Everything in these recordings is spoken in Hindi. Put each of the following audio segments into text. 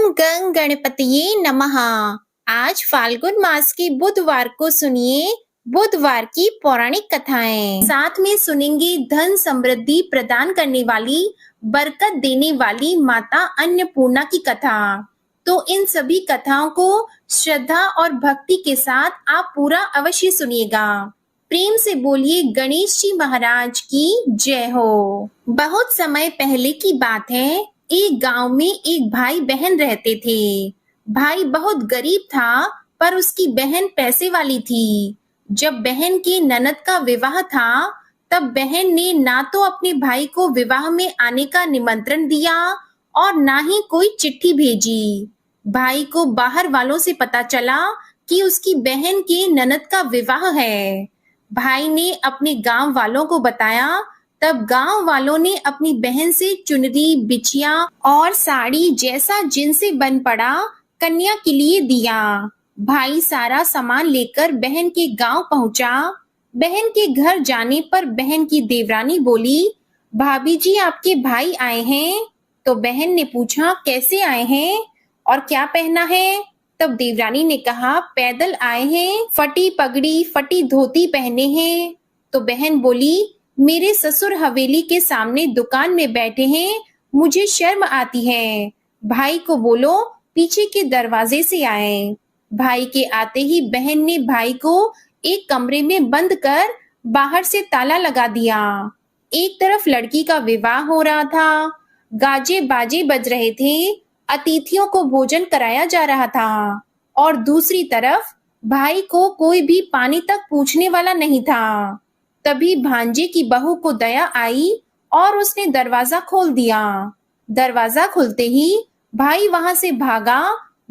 ओम गंग गणपतिये नमः। आज फाल्गुन मास के बुधवार को सुनिए बुधवार की पौराणिक कथाएं। साथ में सुनेंगे धन समृद्धि प्रदान करने वाली, बरकत देने वाली माता अन्नपूर्णा की कथा। तो इन सभी कथाओं को श्रद्धा और भक्ति के साथ आप पूरा अवश्य सुनिएगा। प्रेम से बोलिए गणेश जी महाराज की जय हो। बहुत समय पहले की बात है, एक गांव में एक भाई बहन रहते थे। भाई बहुत गरीब था, पर उसकी बहन पैसे वाली थी। जब बहन के ननद का विवाह था, तब बहन ने ना तो अपने भाई को विवाह में आने का निमंत्रण दिया और ना ही कोई चिट्ठी भेजी। भाई को बाहर वालों से पता चला कि उसकी बहन के ननद का विवाह है। भाई ने अपने गांव वालों को बताया। तब गांव वालों ने अपनी बहन से चुनरी, बिछिया और साड़ी जैसा जिनसे बन पड़ा कन्या के लिए दिया। भाई सारा सामान लेकर बहन के गांव पहुंचा। बहन के घर जाने पर बहन की देवरानी बोली, भाभी जी आपके भाई आए हैं। तो बहन ने पूछा, कैसे आए हैं और क्या पहना है? तब देवरानी ने कहा, पैदल आए हैं, फटी पगड़ी फटी धोती पहने हैं। तो बहन बोली, मेरे ससुर हवेली के सामने दुकान में बैठे हैं, मुझे शर्म आती है। भाई को बोलो पीछे के दरवाजे से आए। भाई के आते ही बहन ने भाई को एक कमरे में बंद कर बाहर से ताला लगा दिया। एक तरफ लड़की का विवाह हो रहा था, गाजे बाजे बज रहे थे, अतिथियों को भोजन कराया जा रहा था, और दूसरी तरफ भाई को कोई भी पानी तक पूछने वाला नहीं था। तभी भांजे की बहू को दया आई और उसने दरवाजा खोल दिया। दरवाजा खुलते ही भाई वहां से भागा।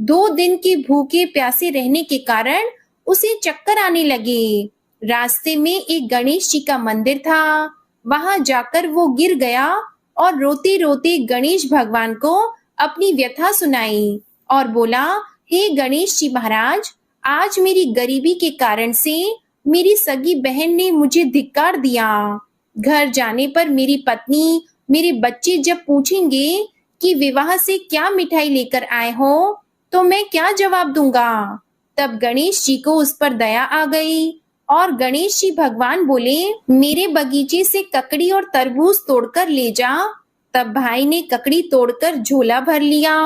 2 दिन के भूखे प्यासे रहने के कारण उसे चक्कर आने लगे। रास्ते में एक गणेश जी का मंदिर था, वहां जाकर वो गिर गया और रोते रोते गणेश भगवान को अपनी व्यथा सुनाई और बोला, हे गणेश जी महाराज, आज मेरी गरीबी के कारण से मेरी सगी बहन ने मुझे धिक्कार दिया। घर जाने पर मेरी पत्नी, मेरे बच्चे जब पूछेंगे कि विवाह से क्या मिठाई लेकर आए हो, तो मैं क्या जवाब दूंगा? तब गणेश जी को उस पर दया आ गई और गणेश जी भगवान बोले, मेरे बगीचे से ककड़ी और तरबूज तोड़कर ले जा। तब भाई ने ककड़ी तोड़कर झोला भर लिया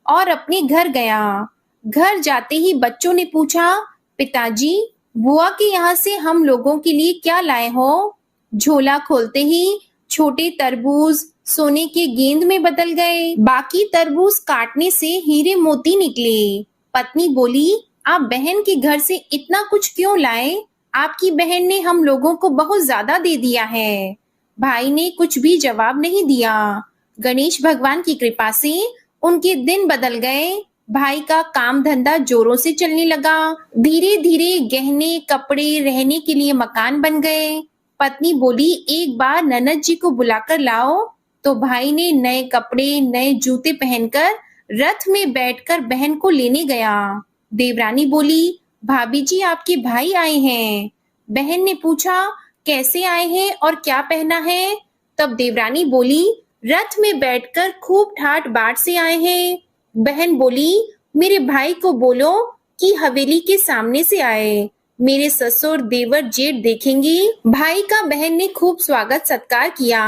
और अपने घर गया। घर जाते ही बच्चों ने पूछा, पिताजी बुआ के यहाँ से हम लोगों के लिए क्या लाए हो? झोला खोलते ही छोटे तरबूज सोने के गेंद में बदल गए, बाकी तरबूज काटने से हीरे मोती निकले। पत्नी बोली, आप बहन के घर से इतना कुछ क्यों लाए? आपकी बहन ने हम लोगों को बहुत ज्यादा दे दिया है। भाई ने कुछ भी जवाब नहीं दिया। गणेश भगवान की कृपा से उनके दिन बदल गए। भाई का काम धंधा जोरों से चलने लगा। धीरे धीरे गहने, कपड़े, रहने के लिए मकान बन गए। पत्नी बोली, एक बार ननद जी को बुलाकर लाओ। तो भाई ने नए कपड़े, नए जूते पहनकर रथ में बैठकर बहन को लेने गया। देवरानी बोली, भाभी जी आपके भाई आए हैं। बहन ने पूछा, कैसे आए हैं और क्या पहना है? तब देवरानी बोली, रथ में बैठकर खूब ठाट बाट से आए हैं। बहन बोली, मेरे भाई को बोलो कि हवेली के सामने से आए, मेरे ससुर देवर जेठ देखेंगे। भाई का बहन ने खूब स्वागत सत्कार किया।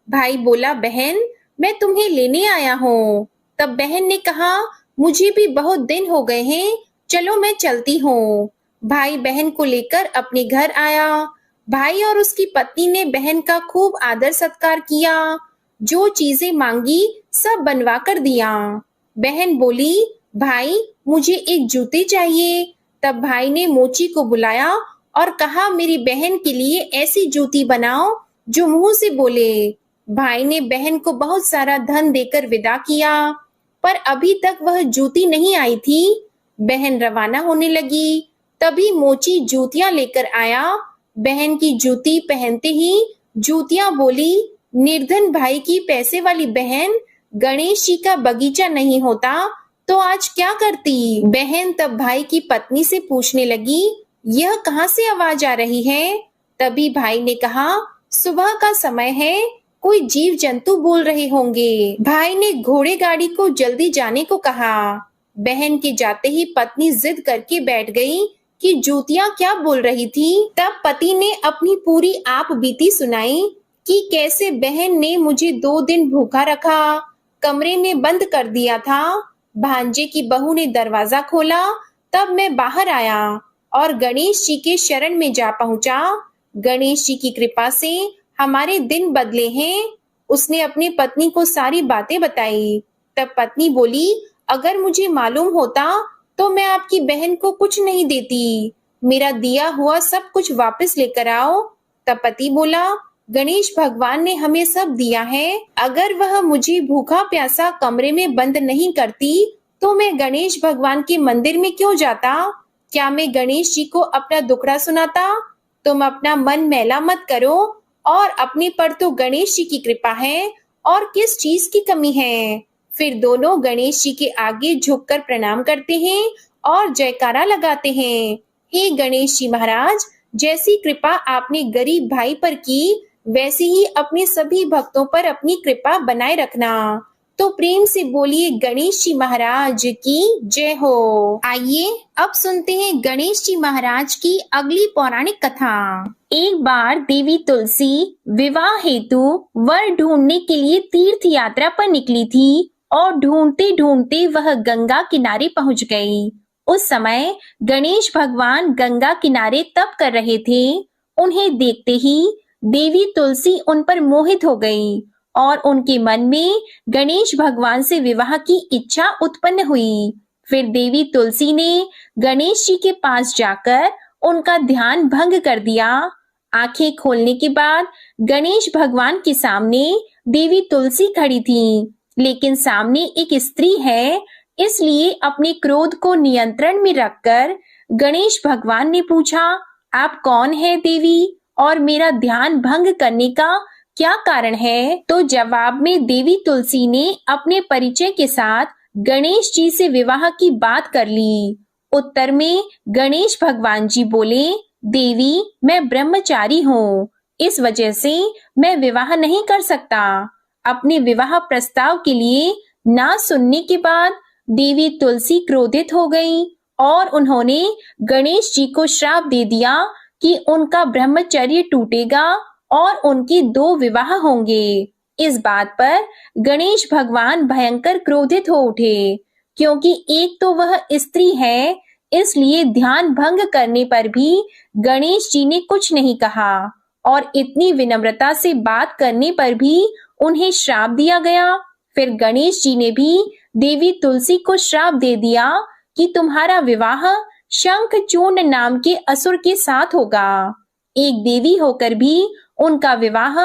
भाई बोला, बहन मैं तुम्हें लेने आया हूँ। तब बहन ने कहा, मुझे भी बहुत दिन हो गए हैं, चलो मैं चलती हूँ। भाई बहन को लेकर अपने घर आया। भाई और उसकी पत्नी ने बहन का खूब आदर सत्कार किया। जो चीजें मांगी सब बनवा कर दिया। बहन बोली, भाई मुझे एक जूते चाहिए। तब भाई ने मोची को बुलाया और कहा, मेरी बहन के लिए ऐसी जूती बनाओ जो मुंह से बोले। भाई ने बहन को बहुत सारा धन देकर विदा किया, पर अभी तक वह जूती नहीं आई थी। बहन रवाना होने लगी। तभी मोची जूतियां लेकर आया। बहन की जूती पहनते ही जूतियां बोली, निर्धन भाई की पैसे वाली बहन, गणेश जी का बगीचा नहीं होता तो आज क्या करती? बहन तब भाई की पत्नी से पूछने लगी, यह कहाँ से आवाज आ रही है? तभी भाई ने कहा, सुबह का समय है, कोई जीव जंतु बोल रहे होंगे। भाई ने घोड़े गाड़ी को जल्दी जाने को कहा। बहन के जाते ही पत्नी जिद करके बैठ गई कि जूतियां क्या बोल रही थी। तब पति ने अपनी पूरी आप बीती सुनाई कि कैसे बहन ने मुझे 2 दिन भूखा रखा, कमरे में बंद कर दिया था। भांजे की बहू ने दरवाजा खोला, तब मैं बाहर आया और गणेश जी के शरण में जा पहुंचा। गणेश जी की कृपा से हमारे दिन बदले हैं। उसने अपनी पत्नी को सारी बातें बताई। तब पत्नी बोली, अगर मुझे मालूम होता तो मैं आपकी बहन को कुछ नहीं देती। मेरा दिया हुआ सब कुछ वापस लेकर आओ। तब पति बोला, गणेश भगवान ने हमें सब दिया है। अगर वह मुझे भूखा प्यासा कमरे में बंद नहीं करती तो मैं गणेश भगवान के मंदिर में क्यों जाता? क्या मैं गणेश जी को अपना दुखड़ा सुनाता? तुम अपना मन मैला मत करो और अपने पर तो गणेश जी की कृपा है और किस चीज की कमी है। फिर दोनों गणेश जी के आगे झुककर प्रणाम करते हैं और जयकारा लगाते हैं। हे गणेश जी महाराज, जैसी कृपा आपने गरीब भाई पर की वैसे ही अपने सभी भक्तों पर अपनी कृपा बनाए रखना। तो प्रेम से बोलिए गणेश जी महाराज की जय हो। आइए अब सुनते हैं गणेश जी महाराज की अगली पौराणिक कथा। एक बार देवी तुलसी विवाह हेतु वर ढूंढने के लिए तीर्थ यात्रा पर निकली थी और ढूंढते ढूंढते वह गंगा किनारे पहुंच गई। उस समय गणेश भगवान गंगा किनारे तप कर रहे थे। उन्हें देखते ही देवी तुलसी उन पर मोहित हो गई और उनके मन में गणेश भगवान से विवाह की इच्छा उत्पन्न हुई। फिर देवी तुलसी ने गणेश जी के पास जाकर उनका ध्यान भंग कर दिया। आंखें खोलने के बाद गणेश भगवान के सामने देवी तुलसी खड़ी थी, लेकिन सामने एक स्त्री है, इसलिए अपने क्रोध को नियंत्रण में रखकर गणेश भगवान ने पूछा, आप कौन है देवी और मेरा ध्यान भंग करने का क्या कारण है? तो जवाब में देवी तुलसी ने अपने परिचय के साथ गणेश जी से विवाह की बात कर ली। उत्तर में गणेश भगवान जी बोले, देवी मैं ब्रह्मचारी हूँ, इस वजह से मैं विवाह नहीं कर सकता। अपने विवाह प्रस्ताव के लिए ना सुनने के बाद देवी तुलसी क्रोधित हो गई और उन्होंने गणेश जी को श्राप दे दिया कि उनका ब्रह्मचर्य टूटेगा और उनके 2 विवाह होंगे। इस बात पर गणेश भगवान भयंकर क्रोधित हो उठे, क्योंकि एक तो वह स्त्री है, इसलिए ध्यान भंग करने पर भी गणेश जी ने कुछ नहीं कहा और इतनी विनम्रता से बात करने पर भी उन्हें श्राप दिया गया। फिर गणेश जी ने भी देवी तुलसी को श्राप दे दिया कि तुम्हारा विवाह शंखचूर्ण नाम के असुर के साथ होगा। एक देवी होकर भी उनका विवाह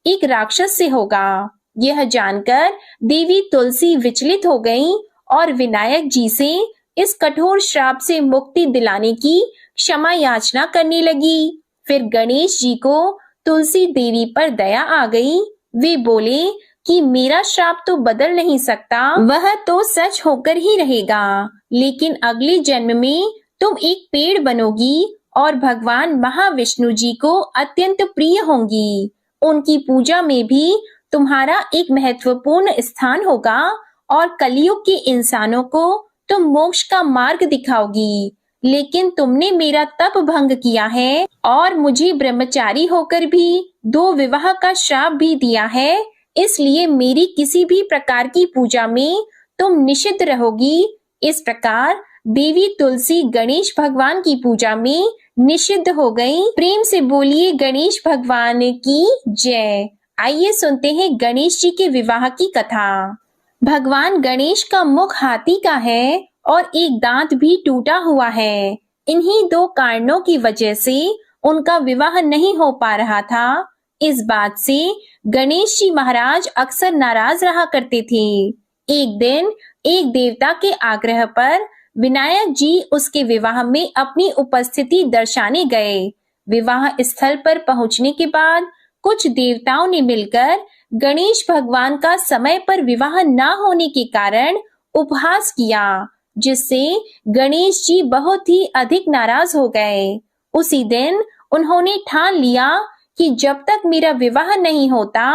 एक राक्षस से होगा। यह जानकर देवी तुलसी विचलित हो गईं और विनायक जी से इस कठोर श्राप से मुक्ति दिलाने की क्षमा याचना करने लगी। फिर गणेश जी को तुलसी देवी पर दया आ गई। वे बोले कि मेरा श्राप तो बदल नहीं सकता, वह तो सच होकर ही रहेगा, लेकिन अगले जन्म में तुम एक पेड़ बनोगी और भगवान महाविष्णु जी को अत्यंत प्रिय होंगी। उनकी पूजा में भी तुम्हारा एक महत्वपूर्ण स्थान होगा और कलयुग के इंसानों को तुम मोक्ष का मार्ग दिखाओगी। लेकिन तुमने मेरा तप भंग किया है और मुझे ब्रह्मचारी होकर भी 2 विवाह का श्राप भी दिया है, इसलिए मेरी किसी भी प्रकार की पूजा में तुम निषिद्ध रहोगी। इस प्रकार देवी तुलसी गणेश भगवान की पूजा में निषिद्ध हो गई। प्रेम से बोलिए गणेश भगवान की जय। आइए सुनते हैं गणेश जी के विवाह की कथा। भगवान गणेश का मुख हाथी का है और एक दांत भी टूटा हुआ है। इन्हीं 2 कारणों की वजह से उनका विवाह नहीं हो पा रहा था। इस बात से गणेश जी महाराज अक्सर नाराज रहा करते थे। एक दिन एक देवता के आग्रह पर विनायक जी उसके विवाह में अपनी उपस्थिति दर्शाने गए। विवाह स्थल पर पहुंचने के बाद कुछ देवताओं ने मिलकर गणेश भगवान का समय पर विवाह न होने के कारण उपहास किया, जिससे गणेश जी बहुत ही अधिक नाराज हो गए। उसी दिन उन्होंने ठान लिया कि जब तक मेरा विवाह नहीं होता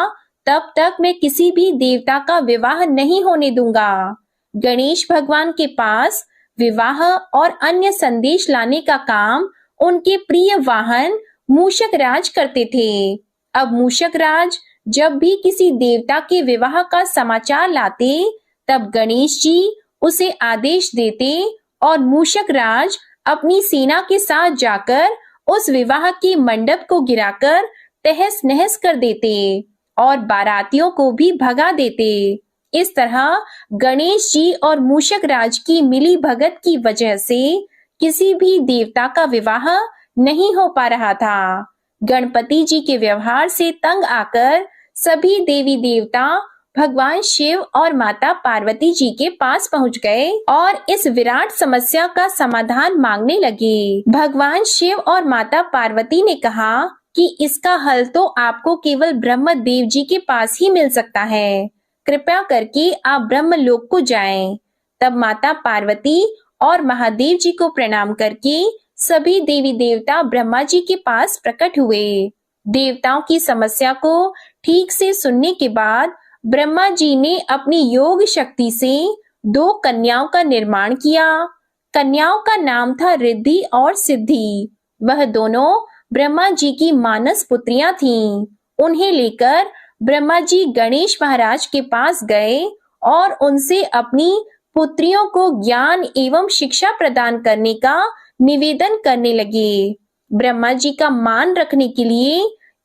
तब तक मैं किसी भी देवता का विवाह नहीं होने दूंगा। गणेश भगवान के पास विवाह और अन्य संदेश लाने का काम उनके प्रिय वाहन मूषक राज करते थे। अब मूषक राज जब भी किसी देवता के विवाह का समाचार लाते, तब गणेश जी उसे आदेश देते और मूषक राज अपनी सेना के साथ जाकर उस विवाह के मंडप को गिराकर तहस नहस कर देते और बारातियों को भी भगा देते। इस तरह गणेश जी और मूषक राज की मिली भगत की वजह से किसी भी देवता का विवाह नहीं हो पा रहा था। गणपति जी के व्यवहार से तंग आकर सभी देवी देवता भगवान शिव और माता पार्वती जी के पास पहुंच गए और इस विराट समस्या का समाधान मांगने लगे। भगवान शिव और माता पार्वती ने कहा कि इसका हल तो आपको केवल ब्रह्मदेव जी के पास ही मिल सकता है। कृपया करके आप ब्रह्मलोक को जाएं। तब माता पार्वती और महादेव जी को प्रणाम करके सभी देवी देवता ब्रह्मा जी के पास प्रकट हुए। देवताओं की समस्या को ठीक से सुनने के बाद ब्रह्मा जी ने अपनी योग शक्ति से 2 कन्याओं का निर्माण किया। कन्याओं का नाम था रिद्धि और सिद्धि। वह दोनों ब्रह्मा जी की मानस पुत्रियां थीं। उन्हें लेकर ब्रह्मा जी गणेश महाराज के पास गए और उनसे अपनी पुत्रियों को ज्ञान एवं शिक्षा प्रदान करने का निवेदन करने लगे। ब्रह्मा जी का मान रखने के लिए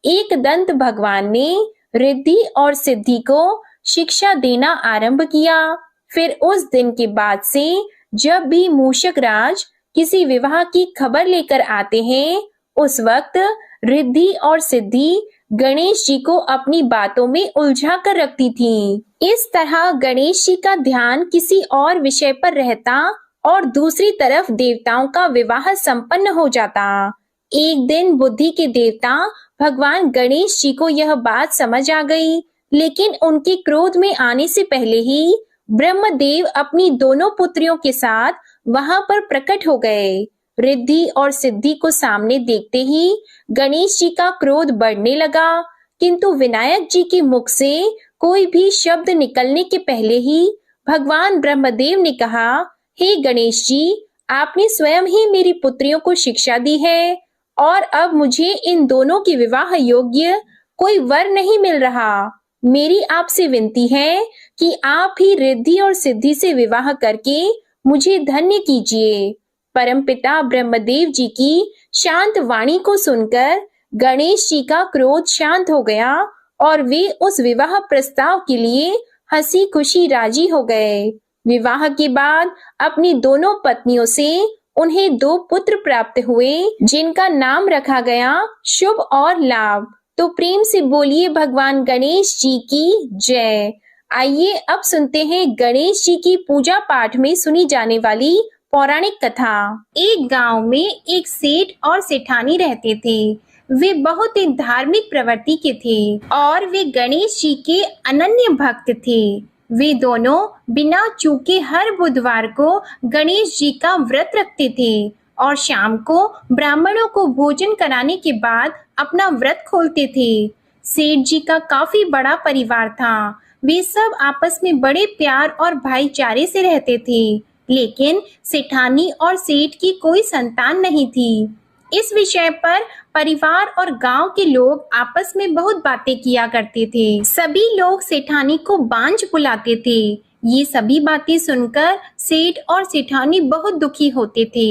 एकदंत भगवान ने रिद्धि और सिद्धि को शिक्षा देना आरंभ किया। फिर उस दिन के बाद से जब भी मूषक राज किसी विवाह की खबर लेकर आते हैं, उस वक्त रिद्धि और सिद्धि गणेश जी को अपनी बातों में उलझा कर रखती थीं। इस तरह गणेश जी का ध्यान किसी और विषय पर रहता और दूसरी तरफ देवताओं का विवाह संपन्न हो जाता। एक दिन बुद्धि के देवता भगवान गणेश जी को यह बात समझ आ गई, लेकिन उनके क्रोध में आने से पहले ही ब्रह्मदेव अपनी दोनों पुत्रियों के साथ वहां पर प्रकट हो गए। रिद्धि और सिद्धि को सामने देखते ही गणेश जी का क्रोध बढ़ने लगा, किंतु विनायक जी के मुख से कोई भी शब्द निकलने के पहले ही भगवान ब्रह्मदेव ने कहा, हे गणेश जी, आपने स्वयं ही मेरी पुत्रियों को शिक्षा दी है और अब मुझे इन दोनों के विवाह योग्य कोई वर नहीं मिल रहा। मेरी आपसे विनती है कि आप ही रिद्धि और सिद्धि से विवाह करके मुझे धन्य कीजिए। परमपिता ब्रह्मदेव जी की शांत वाणी को सुनकर गणेश जी का क्रोध शांत हो गया और वे उस विवाह प्रस्ताव के लिए हंसी खुशी राजी हो गए। विवाह के बाद अपनी दोनों पत्नियों से उन्हें 2 पुत्र प्राप्त हुए, जिनका नाम रखा गया शुभ और लाभ। तो प्रेम से बोलिए भगवान गणेश जी की जय। आइए अब सुनते हैं गणेश जी की पूजा पाठ में सुनी जाने वाली पौराणिक कथा। एक गांव में एक सेठ और सेठानी रहते थे। वे बहुत ही धार्मिक प्रवृत्ति के थे और वे गणेश जी के अनन्य भक्त थे। वे दोनों बिना चूके हर बुधवार को गणेश जी का व्रत रखते थे और शाम को ब्राह्मणों को भोजन कराने के बाद अपना व्रत खोलते थे। सेठ जी का काफी बड़ा परिवार था। वे सब आपस में बड़े प्यार और भाईचारे से रहते थे, लेकिन सेठानी और सेठ की कोई संतान नहीं थी। इस विषय पर परिवार और गांव के लोग आपस में बहुत बातें किया करते थे। सभी लोग सेठानी को बांझ बुलाते थे। ये सभी बातें सुनकर सेठ और सेठानी बहुत दुखी होते थे।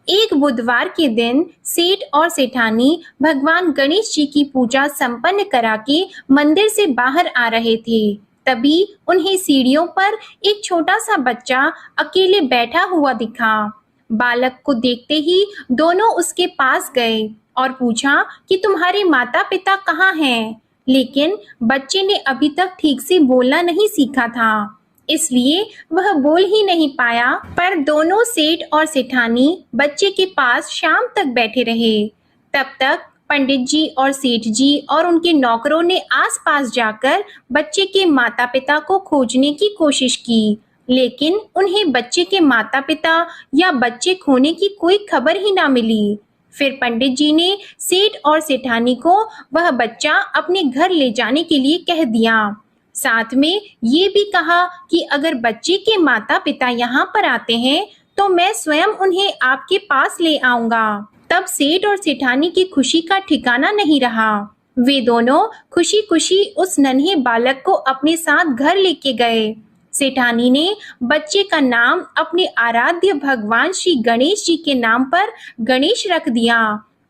एक बुधवार के दिन सेठ और सेठानी भगवान गणेश जी की पूजा संपन्न करा के मंदिर से बाहर आ रहे थे। तभी उन्हें सीढ़ियों पर एक छोटा सा बच्चा अकेले बैठा हुआ दिखा। बालक को देखते ही दोनों उसके पास गए और पूछा कि तुम्हारे माता पिता कहाँ हैं? लेकिन बच्चे ने अभी तक ठीक से बोलना नहीं सीखा था, इसलिए वह बोल ही नहीं पाया। पर दोनों सेठ और सेठानी बच्चे के पास शाम तक बैठे रहे। तब तक पंडित जी और सेठ जी और उनके नौकरों ने आसपास जाकर बच्चे के माता पिता को खोजने की कोशिश की, लेकिन उन्हें बच्चे के माता पिता या बच्चे खोने की कोई खबर ही ना मिली। फिर पंडित जी ने सेठ और सेठानी को वह बच्चा अपने घर ले जाने के लिए कह दिया। साथ में ये भी कहा कि अगर बच्चे के माता पिता यहाँ पर आते हैं तो मैं स्वयं उन्हें आपके पास ले आऊंगा। तब सेठ और सेठानी की खुशी का ठिकाना नहीं रहा। वे दोनों खुशी खुशी उस नन्हे बालक को अपने साथ घर लेके गए। सेठानी ने बच्चे का नाम अपने आराध्य भगवान श्री गणेश जी के नाम पर गणेश रख दिया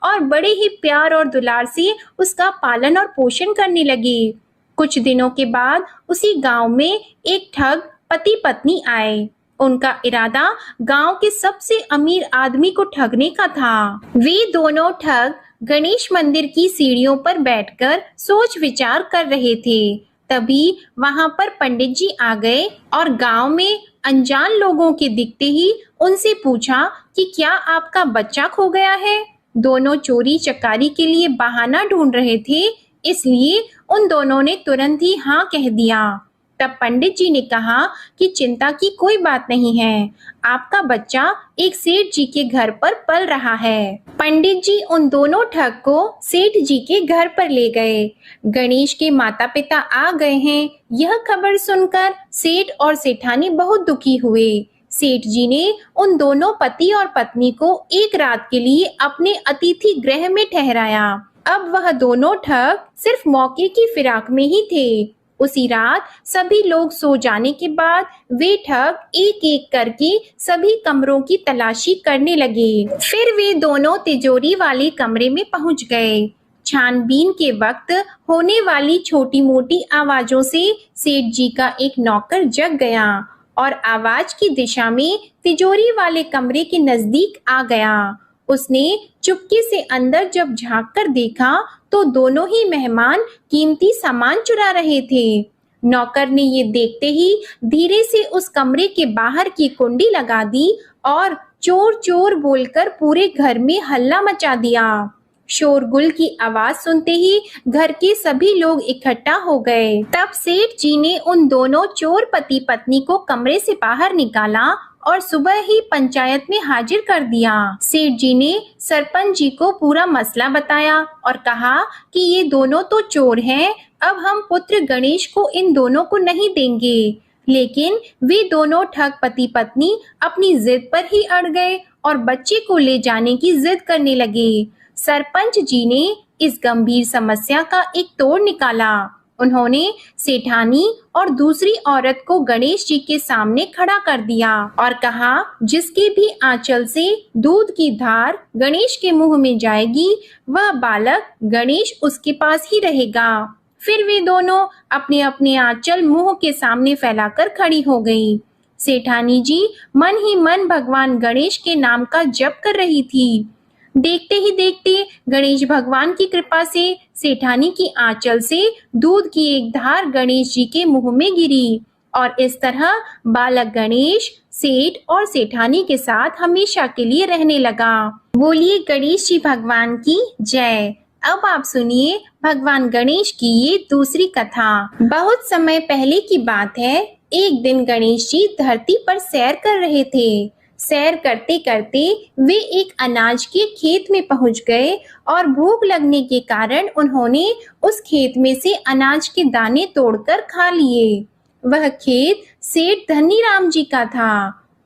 और बड़े ही प्यार और दुलार से उसका पालन और पोषण करने लगे। कुछ दिनों के बाद उसी गांव में एक ठग पति पत्नी आए। उनका इरादा गांव के सबसे अमीर आदमी को ठगने का था। वे दोनों ठग गणेश मंदिर की सीढ़ियों पर बैठकर सोच विचार कर रहे थे। तभी वहां पर पंडित जी आ गए और गांव में अनजान लोगों के दिखते ही उनसे पूछा कि क्या आपका बच्चा खो गया है। दोनों चोरी चकारी के लिए बहाना ढूंढ रहे थे, इसलिए उन दोनों ने तुरंत ही हाँ कह दिया। तब पंडित जी ने कहा कि चिंता की कोई बात नहीं है, आपका बच्चा एक सेठ जी के घर पर पल रहा है। पंडित जी उन दोनों ठग को सेठ जी के घर पर ले गए। गणेश के माता पिता आ गए हैं, यह खबर सुनकर सेठ और सेठानी बहुत दुखी हुए। सेठ जी ने उन दोनों पति और पत्नी को एक रात के लिए अपने अतिथि गृह में ठहराया। अब वह दोनों ठग सिर्फ मौके की फिराक में ही थे। उसी रात सभी लोग सो जाने के बाद वे ठग एक एक करके सभी कमरों की तलाशी करने लगे। फिर वे दोनों तिजोरी वाले कमरे में पहुंच गए। छानबीन के वक्त होने वाली छोटी मोटी आवाजों से सेठ जी का एक नौकर जग गया और आवाज की दिशा में तिजोरी वाले कमरे के नजदीक आ गया। उसने चुपके से अंदर जब झांक कर देखा तो दोनों ही मेहमान कीमती सामान चुरा रहे थे। नौकर ने ये देखते ही धीरे से उस कमरे के बाहर की कुंडी लगा दी और चोर चोर बोलकर पूरे घर में हल्ला मचा दिया। शोरगुल की आवाज सुनते ही घर के सभी लोग इकट्ठा हो गए। तब सेठ जी ने उन दोनों चोर पति पत्नी को कमरे से बाहर निकाला और सुबह ही पंचायत में हाजिर कर दिया। सेठ जी ने सरपंच जी को पूरा मसला बताया और कहा कि ये दोनों तो चोर हैं, अब हम पुत्र गणेश को इन दोनों को नहीं देंगे। लेकिन वे दोनों ठग पति पत्नी अपनी जिद पर ही अड़ गए और बच्चे को ले जाने की जिद करने लगे। सरपंच जी ने इस गंभीर समस्या का एक तोड़ निकाला। उन्होंने सेठानी और दूसरी औरत को गणेश जी के सामने खड़ा कर दिया और कहा, जिसके भी आंचल से दूध की धार गणेश के मुंह में जाएगी, वह बालक गणेश उसके पास ही रहेगा। फिर वे दोनों अपने अपने आंचल मुंह के सामने फैलाकर खड़ी हो गईं। सेठानी जी मन ही मन भगवान गणेश के नाम का जप कर रही थी। देखते ही देखते गणेश भगवान की कृपा से सेठानी की आंचल से दूध की एक धार गणेश जी के मुंह में गिरी और इस तरह बालक गणेश सेठ और सेठानी के साथ हमेशा के लिए रहने लगा। बोलिए गणेश जी भगवान की जय। अब आप सुनिए भगवान गणेश की ये दूसरी कथा। बहुत समय पहले की बात है। एक दिन गणेश जी धरती पर सैर कर रहे थे। सैर करते करते वे एक अनाज के खेत में पहुंच गए और भूख लगने के कारण उन्होंने उस खेत में से अनाज के दाने तोड़कर खा लिए। वह खेत सेठ धनीराम जी का था।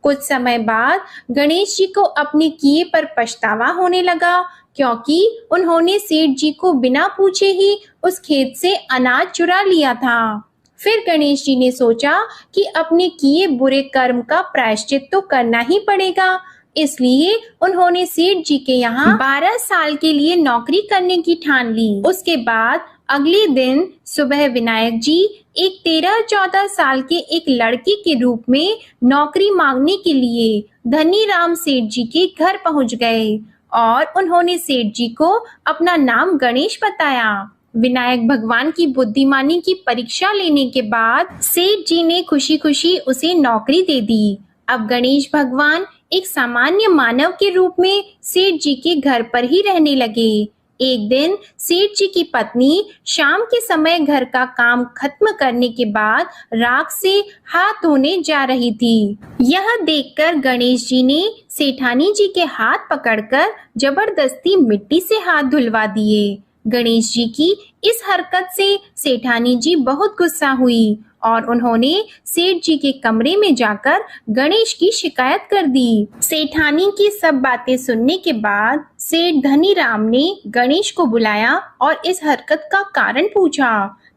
कुछ समय बाद गणेश जी को अपने किए पर पछतावा होने लगा, क्योंकि उन्होंने सेठ जी को बिना पूछे ही उस खेत से अनाज चुरा लिया था। फिर गणेश जी ने सोचा कि अपने किए बुरे कर्म का प्रायश्चित तो करना ही पड़ेगा, इसलिए उन्होंने सेठ जी के यहाँ 12 साल के लिए नौकरी करने की ठान ली। उसके बाद अगले दिन सुबह विनायक जी एक 13-14 साल के एक लड़के के रूप में नौकरी मांगने के लिए धनीराम सेठ जी के घर पहुंच गए और उन्होंने सेठ जी को अपना नाम गणेश बताया। विनायक भगवान की बुद्धिमानी की परीक्षा लेने के बाद सेठ जी ने खुशी खुशी उसे नौकरी दे दी। अब गणेश भगवान एक सामान्य मानव के रूप में सेठ जी के घर पर ही रहने लगे। एक दिन सेठ जी की पत्नी शाम के समय घर का काम खत्म करने के बाद राख से हाथ धोने जा रही थी। यह देखकर गणेश जी ने सेठानी जी के हाथ पकड़कर जबरदस्ती मिट्टी से हाथ धुलवा दिए। गणेश जी की इस हरकत से सेठानी जी बहुत गुस्सा हुई और उन्होंने सेठ जी के कमरे में जाकर गणेश की शिकायत कर दी। सेठानी की सब बातें सुनने के बाद सेठ धनीराम ने गणेश को बुलाया और इस हरकत का कारण पूछा।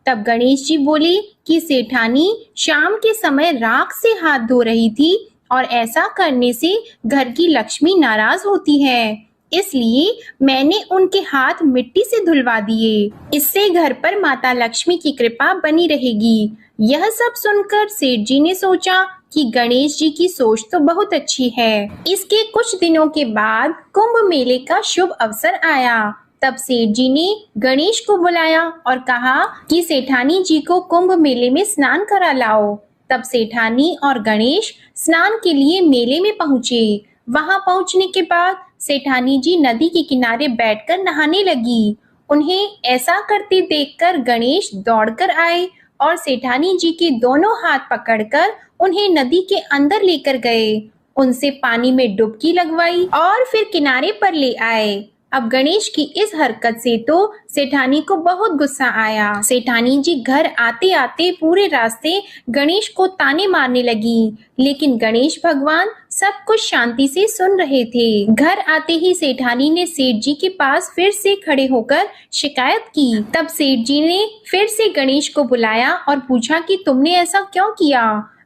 तब गणेश जी बोले कि सेठानी शाम के समय राख से हाथ धो रही थी और ऐसा करने से घर की लक्ष्मी नाराज होती है, इसलिए मैंने उनके हाथ मिट्टी से धुलवा दिए। इससे घर पर माता लक्ष्मी की कृपा बनी रहेगी। यह सब सुनकर सेठ जी ने सोचा कि गणेश जी की सोच तो बहुत अच्छी है। इसके कुछ दिनों के बाद कुंभ मेले का शुभ अवसर आया। तब सेठ जी ने गणेश को बुलाया और कहा कि सेठानी जी को कुंभ मेले में स्नान करा लाओ। तब सेठानी और गणेश स्नान के लिए मेले में पहुंचे। वहां पहुंचने के बाद सेठानी जी नदी के किनारे बैठकर नहाने लगी। उन्हें ऐसा करते देखकर गणेश दौड़कर आए और सेठानी जी के दोनों हाथ पकड़कर उन्हें नदी के अंदर लेकर गए। उनसे पानी में डुबकी लगवाई और फिर किनारे पर ले आए। अब गणेश की इस हरकत से तो सेठानी को बहुत गुस्सा आया। सेठानी जी घर आते आते पूरे रास्ते गणेश को ताने मारने लगी, लेकिन गणेश भगवान सब कुछ शांति से सुन रहे थे। घर आते ही सेठानी ने सेठ जी के पास फिर से खड़े होकर शिकायत की। तब सेठ जी ने फिर से गणेश को बुलाया और पूछा कि तुमने ऐसा क्यों किया।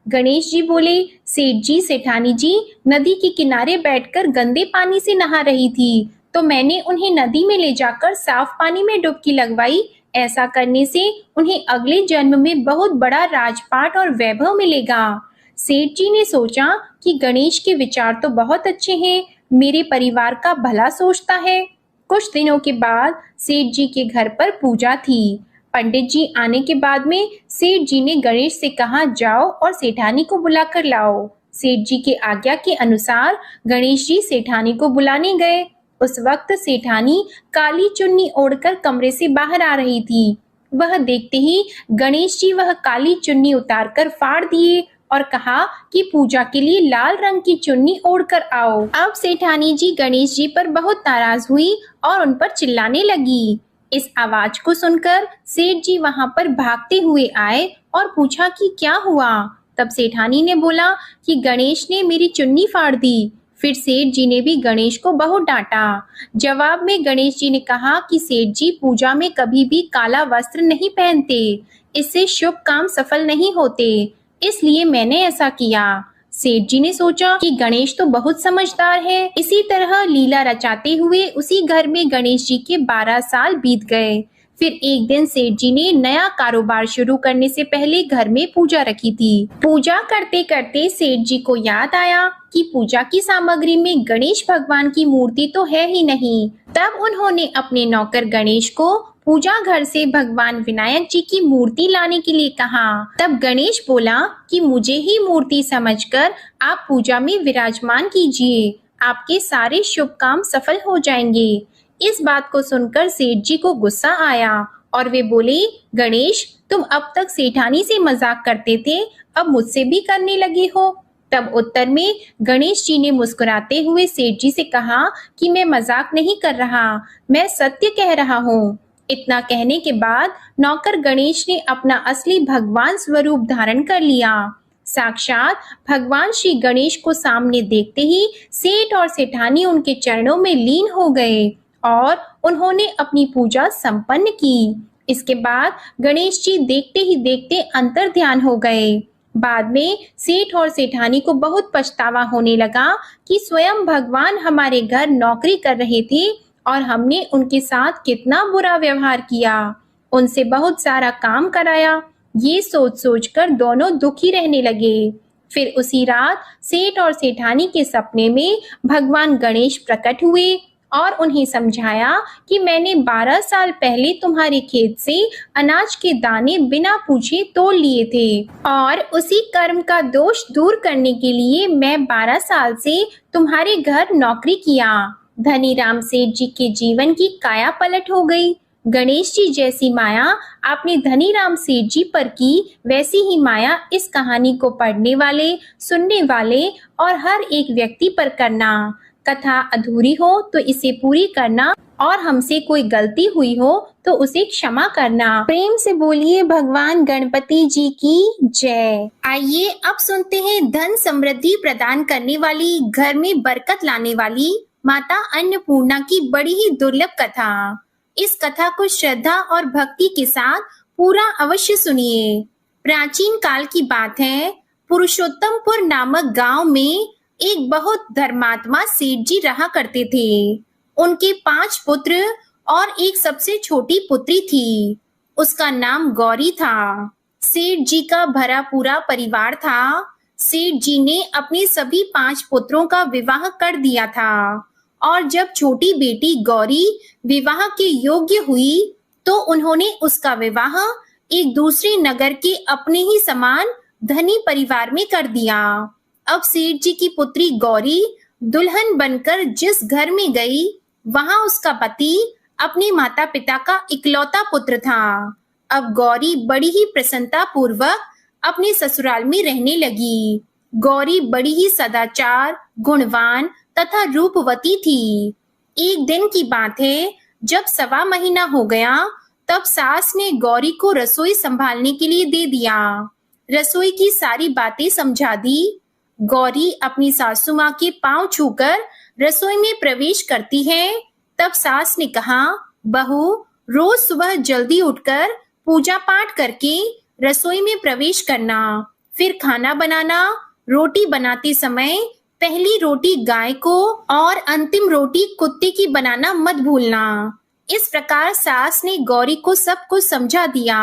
गणेश जी बोले, सेठ जी सेठानी जी नदी के किनारे बैठकर गंदे पानी से नहा रही थी, तो मैंने उन्हें नदी में ले जाकर साफ पानी में डुबकी लगवाई। ऐसा करने से उन्हें अगले जन्म में बहुत बड़ा राजपाट और वैभव मिलेगा। सेठ जी ने सोचा कि गणेश के विचार तो बहुत अच्छे हैं, मेरे परिवार का भला सोचता है। कुछ दिनों के बाद सेठ जी के घर पर पूजा थी। पंडित जी आने के बाद में सेठ जी ने गणेश से कहा, जाओ और सेठानी को बुला कर लाओ। सेठ जी के आज्ञा के अनुसार गणेश जी सेठानी को बुलाने गए। उस वक्त सेठानी काली चुन्नी ओढ़कर कमरे से बाहर आ रही थी। वह देखते ही गणेश जी वह काली चुन्नी उतारकर फाड़ दिए और कहा कि पूजा के लिए लाल रंग की चुन्नी ओढ़कर आओ। अब सेठानी जी गणेश जी पर बहुत नाराज हुई और उन पर चिल्लाने लगी। इस आवाज को सुनकर सेठ जी वहां पर भागते हुए आए और पूछा कि क्या हुआ। तब सेठानी ने बोला कि गणेश ने मेरी चुन्नी फाड़ दी। फिर सेठ जी ने भी गणेश को बहुत डांटा। जवाब में गणेश जी ने कहा कि सेठ जी पूजा में कभी भी काला वस्त्र नहीं पहनते, इससे शुभ काम सफल नहीं होते, इसलिए मैंने ऐसा किया। सेठ जी ने सोचा कि गणेश तो बहुत समझदार है। इसी तरह लीला रचाते हुए उसी घर में गणेश जी के 12 साल बीत गए। फिर एक दिन सेठ जी ने नया कारोबार शुरू करने से पहले घर में पूजा रखी थी। पूजा करते करते सेठ जी को याद आया कि पूजा की सामग्री में गणेश भगवान की मूर्ति तो है ही नहीं। तब उन्होंने अपने नौकर गणेश को पूजा घर से भगवान विनायक जी की मूर्ति लाने के लिए कहा। तब गणेश बोला कि मुझे ही मूर्ति समझकर आप पूजा में विराजमान कीजिए, आपके सारे शुभ काम सफल हो जाएंगे। इस बात को सुनकर सेठ जी को गुस्सा आया और वे बोले, गणेश तुम अब तक सेठानी से मजाक करते थे, अब मुझसे भी करने लगे हो। तब उत्तर में गणेश जी ने मुस्कुराते हुए सेठ जी से कहा कि मैं मजाक नहीं कर रहा, मैं सत्य कह रहा हूँ। इतना कहने के बाद नौकर गणेश ने अपना असली भगवान स्वरूप धारण कर लिया। साक्षात भगवान श्री गणेश को सामने देखते ही सेठ और सेठानी उनके चरणों में लीन हो गए और उन्होंने अपनी पूजा संपन्न की। इसके बाद गणेश जी देखते ही देखते अंतर ध्यान हो गए। बाद में सेठ और सेठानी को बहुत पछतावा होने लगा कि स्वयं भगवान हमारे घर नौकरी कर रहे थे और हमने उनके साथ कितना बुरा व्यवहार किया, उनसे बहुत सारा काम कराया। ये सोच सोचकर दोनों दुखी रहने लगे। फिर उसी रात सेठ और सेठानी के सपने में भगवान गणेश प्रकट हुए और उन्हें समझाया कि मैंने 12 साल पहले तुम्हारे खेत से अनाज के दाने बिना पूछे तोड़ लिए थे और उसी कर्म का दोष दूर करने के लिए मैं 12 साल से तुम्हारे घर नौकरी किया। धनीराम सेठ जी के जीवन की काया पलट हो गई। गणेश जी जैसी माया आपने धनीराम सेठ जी पर की, वैसी ही माया इस कहानी को पढ़ने वाले, सुनने वाले और हर एक व्यक्ति पर करना। कथा अधूरी हो तो इसे पूरी करना और हमसे कोई गलती हुई हो तो उसे क्षमा करना। प्रेम से बोलिए भगवान गणपति जी की जय। आइए अब सुनते हैं धन समृद्धि प्रदान करने वाली, घर में बरकत लाने वाली माता अन्नपूर्णा की बड़ी ही दुर्लभ कथा। इस कथा को श्रद्धा और भक्ति के साथ पूरा अवश्य सुनिए। प्राचीन काल की बात है, पुरुषोत्तमपुर नामक गांव में एक बहुत धर्मात्मा सेठ जी रहा करते थे। उनके 5 पुत्र और एक सबसे छोटी पुत्री थी। उसका नाम गौरी था। सेठ जी का भरा पूरा परिवार था। सेठ जी ने अपने सभी 5 पुत्रों का विवाह कर दिया था और जब छोटी बेटी गौरी विवाह के योग्य हुई तो उन्होंने उसका विवाह एक दूसरे नगर के अपने ही समान धनी परिवार में कर दिया। अब सेठ जी की पुत्री गौरी दुल्हन बनकर जिस घर में गई, वहां उसका पति अपने माता पिता का इकलौता पुत्र था। अब गौरी बड़ी ही प्रसन्नता पूर्वक अपने ससुराल में रहने लगी। गौरी बड़ी ही सदाचार, गुणवान तथा रूपवती थी। एक दिन की बात है, जब 1.25 महीना हो गया, तब सास ने गौरी को रसोई संभालने के लिए दे दिया। रसोई की सारी बातें समझा दी। गौरी अपनी सासू माँ के पांव छूकर रसोई में प्रवेश करती है। तब सास ने कहा, बहू, रोज सुबह जल्दी उठकर पूजा पाठ करके रसोई में प्रवेश करना, फिर खाना बनाना। रोटी बनाते समय पहली रोटी गाय को और अंतिम रोटी कुत्ते की बनाना मत भूलना। इस प्रकार सास ने गौरी को सब कुछ समझा दिया।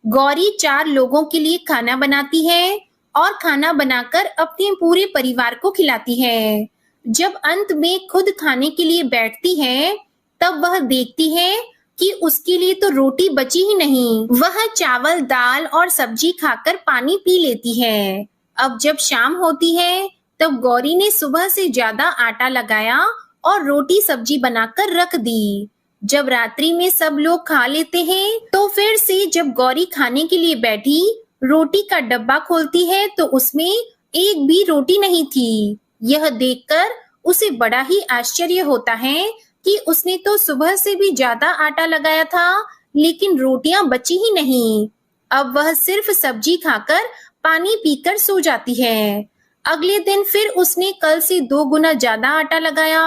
गौरी 4 लोगों के लिए खाना बनाती है और खाना बनाकर अपने पूरे परिवार को खिलाती है। जब अंत में खुद खाने के लिए बैठती है, तब वह देखती है कि उसके लिए तो रोटी बची ही नहीं। वह चावल, दाल और सब्जी खाकर पानी पी लेती है। अब जब शाम होती है, तब गौरी ने सुबह से ज्यादा आटा लगाया और रोटी सब्जी बनाकर रख दी। जब रात्रि में सब लोग खा लेते हैं, तो फिर से जब गौरी खाने के लिए बैठी, रोटी का डब्बा खोलती है तो उसमें एक भी रोटी नहीं थी। यह देखकर उसे बड़ा ही आश्चर्य होता है कि उसने तो सुबह से भी ज्यादा आटा लगाया था, लेकिन रोटियां बची ही नहीं। अब वह सिर्फ सब्जी खाकर पानी पीकर सो जाती है। अगले दिन फिर उसने कल से 2 गुना ज्यादा आटा लगाया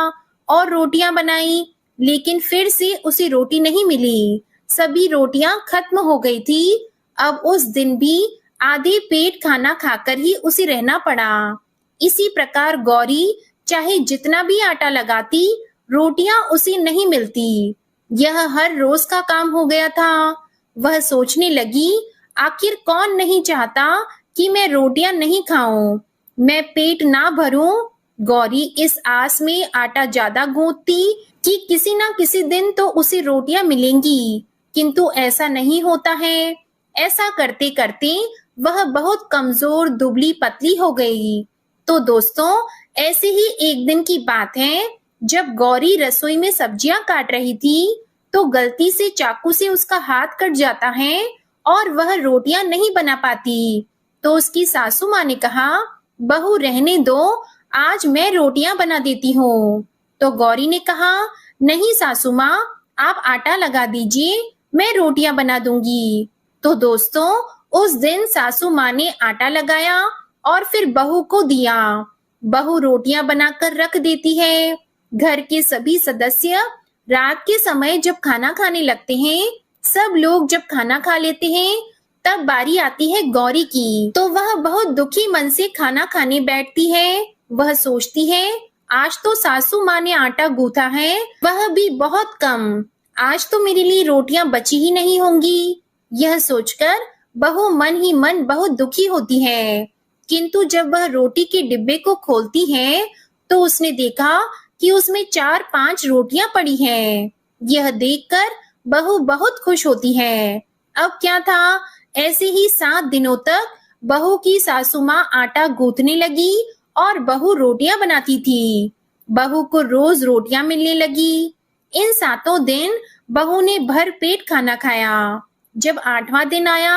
और रोटियां बनाई, लेकिन फिर से उसे रोटी नहीं मिली। सभी रोटियां खत्म हो गई थी। अब उस दिन भी आधे पेट खाना खाकर ही उसे रहना पड़ा। इसी प्रकार गौरी चाहे जितना भी आटा लगाती, रोटियां उसे नहीं मिलती। यह हर रोज का काम हो गया था। वह सोचने लगी, आखिर कौन नहीं चाहता कि मैं रोटियां नहीं खाऊं, मैं पेट ना भरूं। गौरी इस आस में आटा ज्यादा गूंथती कि किसी ना किसी दिन तो उसे रोटियां मिलेंगी, किंतु ऐसा नहीं होता है। ऐसा करते करते वह बहुत कमजोर, दुबली पतली हो गई। तो दोस्तों, ऐसे ही एक दिन की बात है, जब गौरी रसोई में सब्जियां काट रही थी, तो गलती से चाकू से उसका हाथ कट जाता है और वह रोटियां नहीं बना पाती। तो उसकी सासू माँ ने कहा, बहू रहने दो, आज मैं रोटियां बना देती हूँ। तो गौरी ने कहा, नहीं सासू माँ, आप आटा लगा दीजिए, मैं रोटियां बना दूंगी। तो दोस्तों, उस दिन सासू माँ ने आटा लगाया और फिर बहू को दिया। बहू रोटियां बनाकर रख देती है। घर के सभी सदस्य रात के समय जब खाना खाने लगते हैं, सब लोग जब खाना खा लेते हैं, तब बारी आती है गौरी की। तो वह बहुत दुखी मन से खाना खाने बैठती है। वह सोचती है, आज तो सासू माँ ने आटा गूंथा है, वह भी बहुत कम, आज तो मेरे लिए रोटियां बची ही नहीं होंगी। यह सोचकर बहू मन ही मन बहुत दुखी होती है। किंतु जब वह रोटी के डिब्बे को खोलती है, तो उसने देखा कि उसमें 4-5 रोटियां पड़ी हैं। यह देखकर बहू बहुत खुश होती है। अब क्या था, ऐसे ही 7 दिनों तक बहू की सासू माँ आटा गूंथने लगी और बहू रोटियां बनाती थी। बहू को रोज रोटियां मिलने लगी। इन 7 दिन बहू ने भर पेट खाना खाया। जब 8वां दिन आया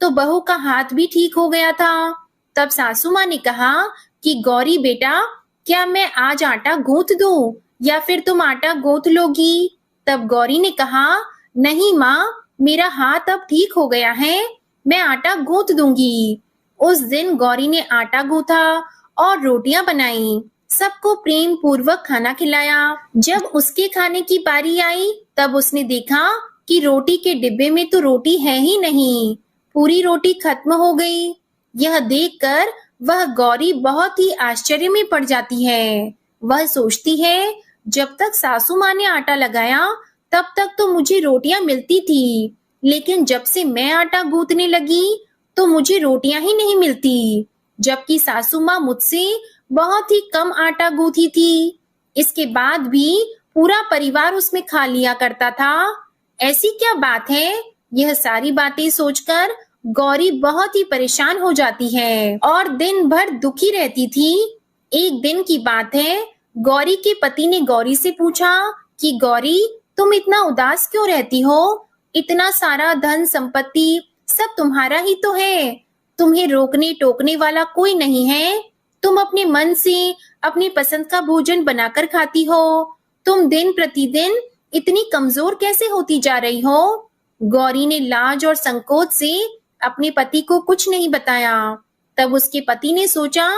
तो बहू का हाथ भी ठीक हो गया था। तब सासू माँ ने कहा कि गौरी बेटा, क्या मैं आज आटा गूंथ दूं या फिर तुम आटा गूंथ लोगी? तब गौरी ने कहा, नहीं माँ, मेरा हाथ अब ठीक हो गया है, मैं आटा गूंथ दूंगी। उस दिन गौरी ने आटा गूंथा और रोटियां बनाई, सबको प्रेम पूर्वक खाना खिलाया। जब उसके खाने की बारी आई तब उसने देखा कि रोटी के डिब्बे में तो रोटी है ही नहीं, पूरी रोटी खत्म हो गई। यह देखकर वह गौरी बहुत ही आश्चर्य में पड़ जाती है। वह सोचती है, जब तक सासू माँ ने आटा लगाया तब तक तो मुझे रोटियां मिलती थी, लेकिन जब से मैं आटा गूंथने लगी तो मुझे रोटियां ही नहीं मिलती, जबकि सासू माँ मुझसे बहुत ही कम आटा गूंथी थी। इसके बाद भी पूरा परिवार उसमें खा लिया करता था। ऐसी क्या बात है? यह सारी बातें सोचकर गौरी बहुत ही परेशान हो जाती है और दिन भर दुखी रहती थी। एक दिन की बात है, गौरी के पति ने गौरी से पूछा कि गौरी, तुम इतना उदास क्यों रहती हो? इतना सारा धन संपत्ति सब तुम्हारा ही तो है, तुम्हें रोकने टोकने वाला कोई नहीं है। तुम अपने मन से अपनी पसंद का भोजन बनाकर खाती हो, तुम दिन प्रतिदिन इतनी कमजोर कैसे होती जा रही हो? गौरी ने लाज और संकोच से अपने पति को कुछ नहीं बताया। तब उसके पति ने सोचा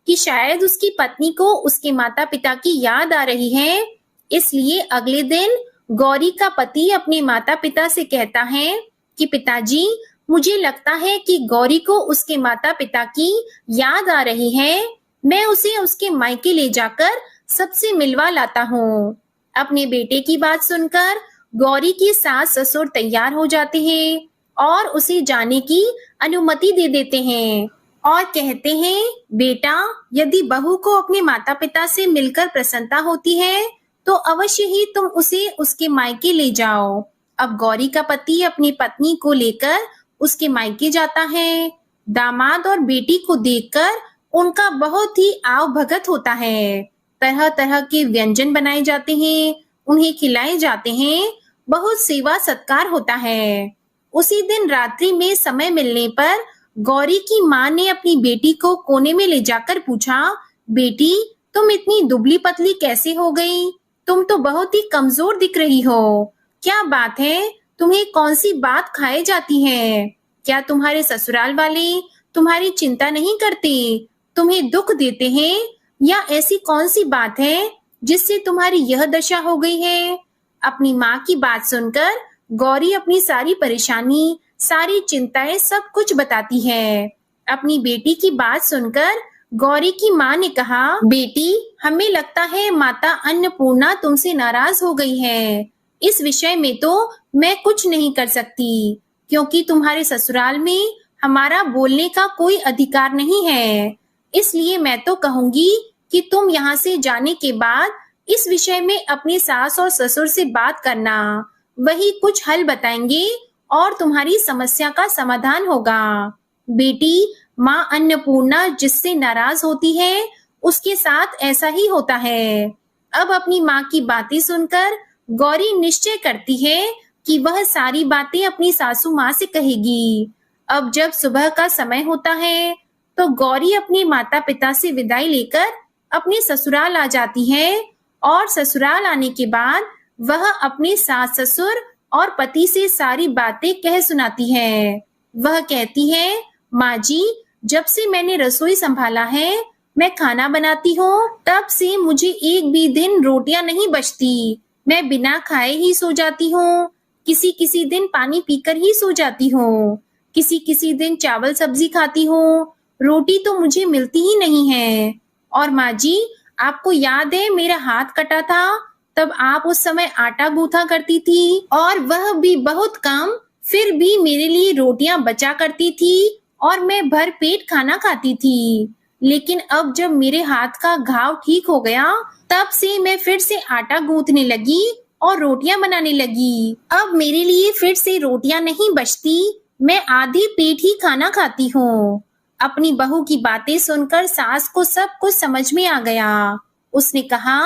कि शायद उसकी पत्नी को उसके माता पिता की याद आ रही है, इसलिए अगले दिन गौरी का पति अपने माता पिता से कहता है कि पिताजी, मुझे लगता है कि गौरी को उसके माता पिता की याद आ रही है, मैं उसे उसके मायके ले जाकर सबसे मिलवा लाता हूँ। अपने बेटे की बात सुनकर गौरी की सास ससुर तैयार हो जाते हैं और उसे जाने की अनुमति दे देते हैं और कहते हैं, बेटा, यदि बहू को अपने माता पिता से मिलकर प्रसन्नता होती है तो अवश्य ही तुम उसे उसके मायके ले जाओ। अब गौरी का पति अपनी पत्नी को लेकर उसके मायके जाता है। दामाद और बेटी को देखकर उनका बहुत ही आव भगत होता है। तरह तरह के व्यंजन बनाए जाते हैं, उन्हें खिलाए जाते हैं, बहुत सेवा सत्कार होता है। उसी दिन रात्रि में समय मिलने पर गौरी की माँ ने अपनी बेटी को कोने में ले जाकर पूछा, बेटी, तुम इतनी दुबली पतली कैसे हो गई? तुम तो बहुत ही कमजोर दिख रही हो। क्या बात है? तुम्हें कौन सी बात खाए जाती है? क्या तुम्हारे ससुराल वाले तुम्हारी चिंता नहीं करते, तुम्हें दुख देते हैं, या ऐसी कौन सी बात है जिससे तुम्हारी यह दशा हो गई है? अपनी माँ की बात सुनकर गौरी अपनी सारी परेशानी, सारी चिंताएं सब कुछ बताती है। अपनी बेटी की बात सुनकर गौरी की माँ ने कहा, बेटी, हमें लगता है माता अन्नपूर्णा तुमसे नाराज हो गई है। इस विषय में तो मैं कुछ नहीं कर सकती, क्योंकि तुम्हारे ससुराल में हमारा बोलने का कोई अधिकार नहीं है। इसलिए मैं तो कहूंगी कि तुम यहाँ से जाने के बाद इस विषय में अपनी सास और ससुर से बात करना, वही कुछ हल बताएंगे और तुम्हारी समस्या का समाधान होगा। बेटी, माँ अन्नपूर्णा जिससे नाराज होती है उसके साथ ऐसा ही होता है। अब अपनी माँ की बातें सुनकर गौरी निश्चय करती है कि वह सारी बातें अपनी सासू माँ से कहेगी। अब जब सुबह का समय होता है तो गौरी अपने माता पिता से विदाई लेकर अपने ससुराल आ जाती है और ससुराल आने के बाद वह अपने सास ससुर और पति से सारी बातें कह सुनाती है। वह कहती है, माँ जी, जब से मैंने रसोई संभाला है, मैं खाना बनाती हूँ, तब से मुझे एक भी दिन रोटियां नहीं बचती। मैं बिना खाए ही सो जाती हूँ, किसी किसी दिन पानी पीकर ही सो जाती हूँ, किसी किसी दिन चावल सब्जी खाती हूँ, रोटी तो मुझे मिलती ही नहीं है। और माँ जी, आपको याद है मेरा हाथ कटा था, तब आप उस समय आटा गूंथा करती थी और वह भी बहुत कम, फिर भी मेरे लिए रोटियां बचा करती थी और मैं भर पेट खाना खाती थी। लेकिन अब जब मेरे हाथ का घाव ठीक हो गया, तब से मैं फिर से आटा गूंथने लगी और रोटियां बनाने लगी। अब मेरे लिए फिर से रोटियां नहीं बचती, मैं आधे पेट ही खाना खाती हूँ। अपनी बहू की बातें सुनकर सास को सब कुछ समझ में आ गया। उसने कहा,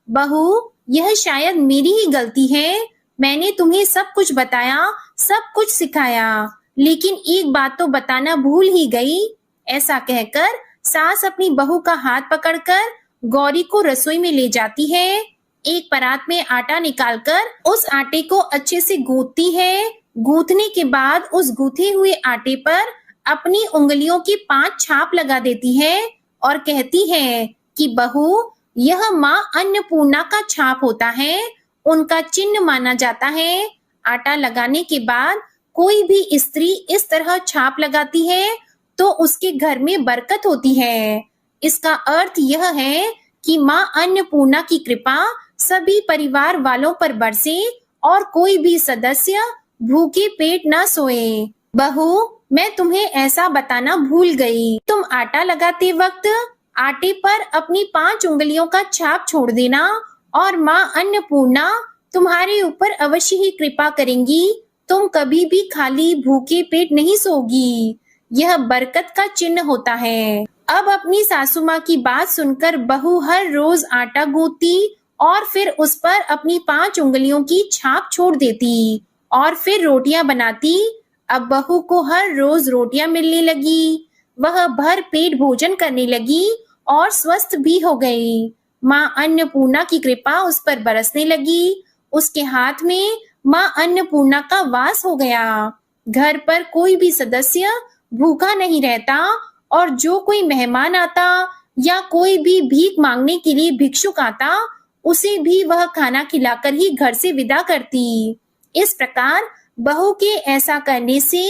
बहू, यह शायद मेरी ही गलती है, मैंने तुम्हें सब कुछ बताया, सब कुछ सिखाया, लेकिन एक बात तो बताना भूल ही गई। ऐसा कहकर सास अपनी बहू का हाथ पकड़कर गौरी को रसोई में ले जाती है। एक परात में आटा निकालकर उस आटे को अच्छे से गूंथती है। गूंथने के बाद उस गूंथे हुए आटे पर अपनी उंगलियों की 5 छाप लगा देती है और कहती है कि बहू, यह माँ अन्नपूर्णा का छाप होता है, उनका चिन्ह माना जाता है। आटा लगाने के बाद कोई भी स्त्री इस तरह छाप लगाती है तो उसके घर में बरकत होती है। इसका अर्थ यह है कि माँ अन्नपूर्णा की कृपा सभी परिवार वालों पर बरसे और कोई भी सदस्य भूखे पेट न सोए। बहू, मैं तुम्हें ऐसा बताना भूल गई। तुम आटा लगाते वक्त आटे पर अपनी 5 उंगलियों का छाप छोड़ देना और माँ अन्नपूर्णा तुम्हारे ऊपर अवश्य ही कृपा करेंगी। तुम कभी भी खाली भूखे पेट नहीं सोगी। यह बरकत का चिन्ह होता है। अब अपनी सासू माँ की बात सुनकर बहू हर रोज आटा गूंथती और फिर उस पर अपनी 5 उंगलियों की छाप छोड़ देती और फिर रोटियां बनाती। अब बहू को हर रोज रोटियां मिलने लगी। वह भर पेट भोजन करने लगी और स्वस्थ भी हो गई। माँ अन्नपूर्णा की कृपा उस पर बरसने लगी। उसके हाथ में माँ अन्नपूर्णा का वास हो गया। घर पर कोई भी सदस्य भूखा नहीं रहता और जो कोई मेहमान आता या कोई भी भीख मांगने के लिए भिक्षुक आता, उसे भी वह खाना खिलाकर ही घर से विदा करती। इस प्रकार बहू के ऐसा करने से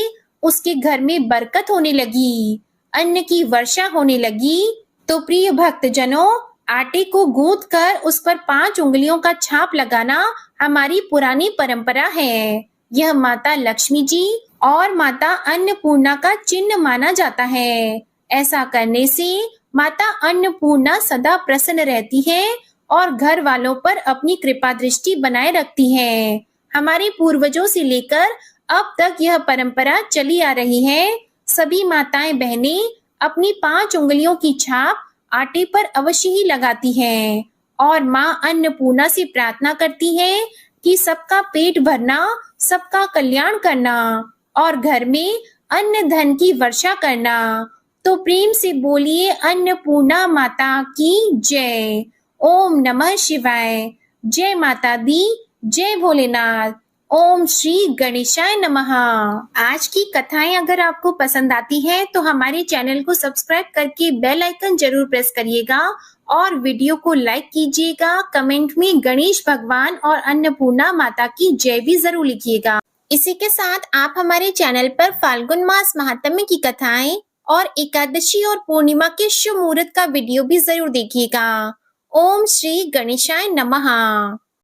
उसके घर में बरकत होने लगी, अन्न की वर्षा होने लगी। तो प्रिय भक्तजनों, आटे को गूंथ कर उस पर 5 उंगलियों का छाप लगाना हमारी पुरानी परंपरा है। यह माता लक्ष्मी जी और माता अन्नपूर्णा का चिन्ह माना जाता है। ऐसा करने से माता अन्नपूर्णा सदा प्रसन्न रहती है और घर वालों पर अपनी कृपा दृष्टि बनाए रखती है। हमारे पूर्वजों से लेकर अब तक यह परंपरा चली आ रही है। सभी माताएं बहनें अपनी 5 उंगलियों की छाप आटे पर अवश्य ही लगाती हैं और माँ अन्नपूर्णा से प्रार्थना करती है कि सबका पेट भरना, सबका कल्याण करना और घर में अन्न धन की वर्षा करना। तो प्रेम से बोलिए अन्नपूर्णा माता की जय। ओम नमः शिवाय। जय माता दी, जय भोलेनाथ। ओम श्री गणेशाय नमः। आज की कथाएं अगर आपको पसंद आती हैं तो हमारे चैनल को सब्सक्राइब करके बेल आइकन जरूर प्रेस करिएगा और वीडियो को लाइक कीजिएगा। कमेंट में गणेश भगवान और अन्नपूर्णा माता की जय भी जरूर लिखिएगा। इसी के साथ आप हमारे चैनल पर फाल्गुन मास महात्म्य की कथाएं और एकादशी और पूर्णिमा के शुभ मुहूर्त का वीडियो भी जरूर देखिएगा। ओम श्री गणेशाय नमः।